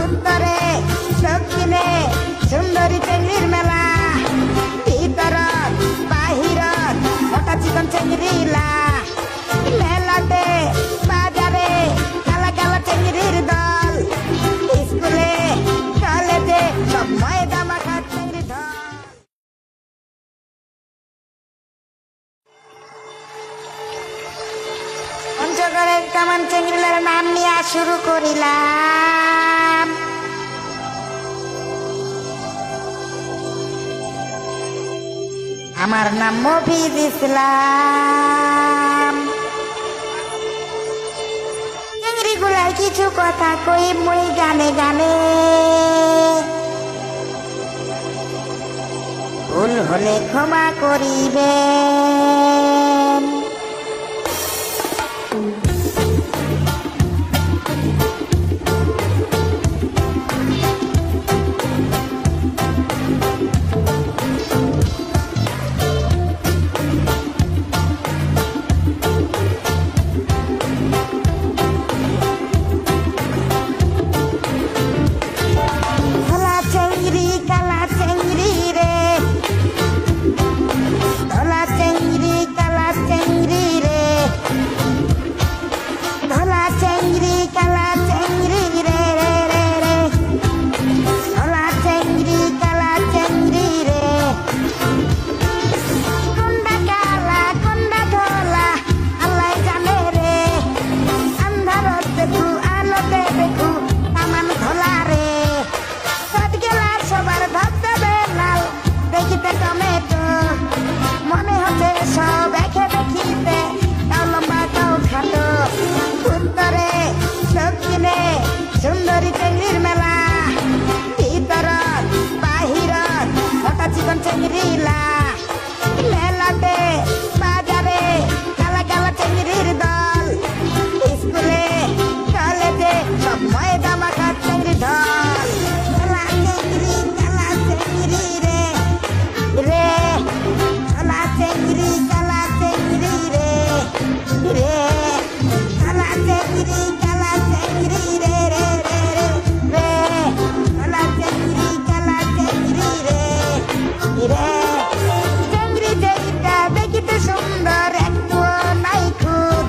উত্তরে দক্ষিণে সুন্দরী চেংড়ির মেলা, ভিতরত বাহিরত মোটা চিকন চেংড়িলা, মেলাতে বাজারে কালা কালা চেংড়ির দল, স্কুলে কলেজে সব ময়দা মাখা চেংড়ি ঢল। পঞ্চগড়ের কেমন চেংড়িলার নাম নিয়ে শুরু করিলাম। আমার নাম মফিজ ইসলাম। চেংড়িগুলার কিছু কথা কই মই গানে গানে, ভুল হলে ক্ষমা করিবেন। ধলা চেংড়ি কালা চেংড়ি রে, ধলা চেংড়ি কালা চেংড়ি রে, ধলা চেংড়ি কালা চেংড়ি রে রে রে রে, ধলা চেংড়ি কালা চেংড়ি রে, কোনটা কালা কোনটা ধলা আল্লাহ জানে রে, আন্ধারত দেখু আলোতে দেখু তামান ধলা রে, সদগেলা সবার ধবধবে লাল দেখিতে টমেটো, মনে হচ্ছে সব একে দেখিতে তাও লম্বা তাও খাটো, উত্তরে দক্ষিণে সুন্দরী চেংড়ির মেলা, ভিতরত বাহিরত মোটা চিকন চেংড়িলা, মেলাতে বাজারে কালা কালা চেংড়ির দল, স্কুলে কলেজে সব ময়দা মাখা চেংড়ি ঢল। ধলা চেংড়ি কালা চেংড়ি রে রে, ধলা চেংড়ি কালা চেংড়ি রে রে, ধলা চেংড়ি কালা চেংড়ি রে রে রে রে রে, ধলা চেংড়ি কালা চেংড়ি রে রে, চেংড়ি যেইটা দেখিতে সুন্দর একটু নাই খুব,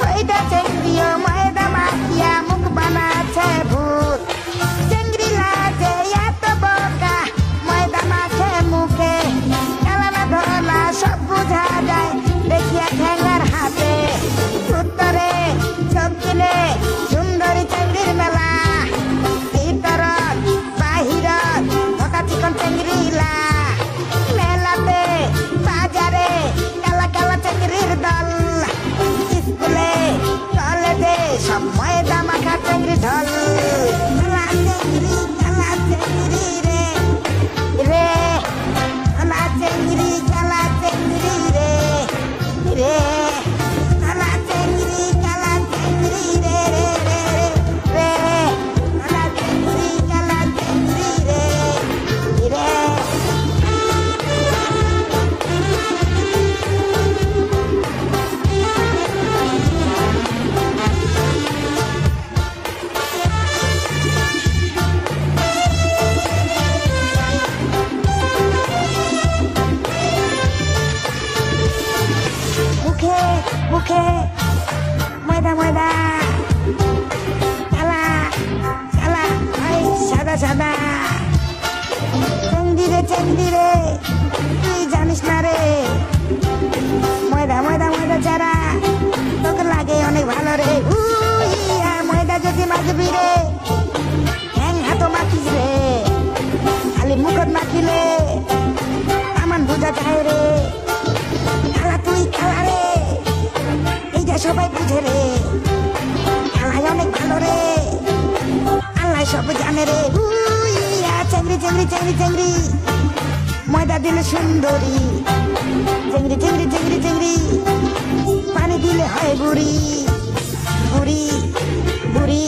ওইটা চেংড়িও ময়দা মাখিয়া মুখ বানাচ্ছে ভূত, চেংড়ি লাজে এত বোকা ময়দা মাখে মুখে, কালা না ধলা সব বুঝা যায় দেখিয়া ঠেঙ্গার হাতে, উত্তরে দক্ষিণে সুন্দরী চেংড়ির মেলা, ভিতরত বাহিরত মোটা চিকন চেংড়িলা, মেলাতে বাজারে কালা কালা চেংড়ির দল, স্কুলে কলেজে সব ময়দা মাখা চেংড়ি ঢল। ধলা চেংড়ি কালা চেংড়ি রে রে, ধলা চেংড়ি কালা চেংড়ি রে রে, ধলা চেংড়ি কালা চেংড়ি রে রে রে রে রে, ধলা চেংড়ি কালা চেংড়ি রে রে। মুখে মুখে ময়দা ময়দা, কালা কালা ভাই সাদা সাদা, চেংড়ি রে তুই জানিস না রে, ময়দা ময়দা ময়দা যারা তোকে লাগে অনেক ভালো রে, উইয়া ময়দা যদি মাখবি রে হ্যাং হাতো মাখিস রে, খালি মুখত মাখিলে আমার বুঝা যায় রে, কালা তুই কালা রে এইটা সবাই বুঝে রে, কালাই অনেক ভালো রে আল্লাহ সব জানে রে, উইয়া চেংড়ি চেংড়ি চেংড়ি চেংড়ি ময়দা দিলে সুন্দরী, চেংড়ি চেংড়ি চেংড়ি চেংড়ি পানি দিলে হয় বুড়ি বুড়ি বুড়ি।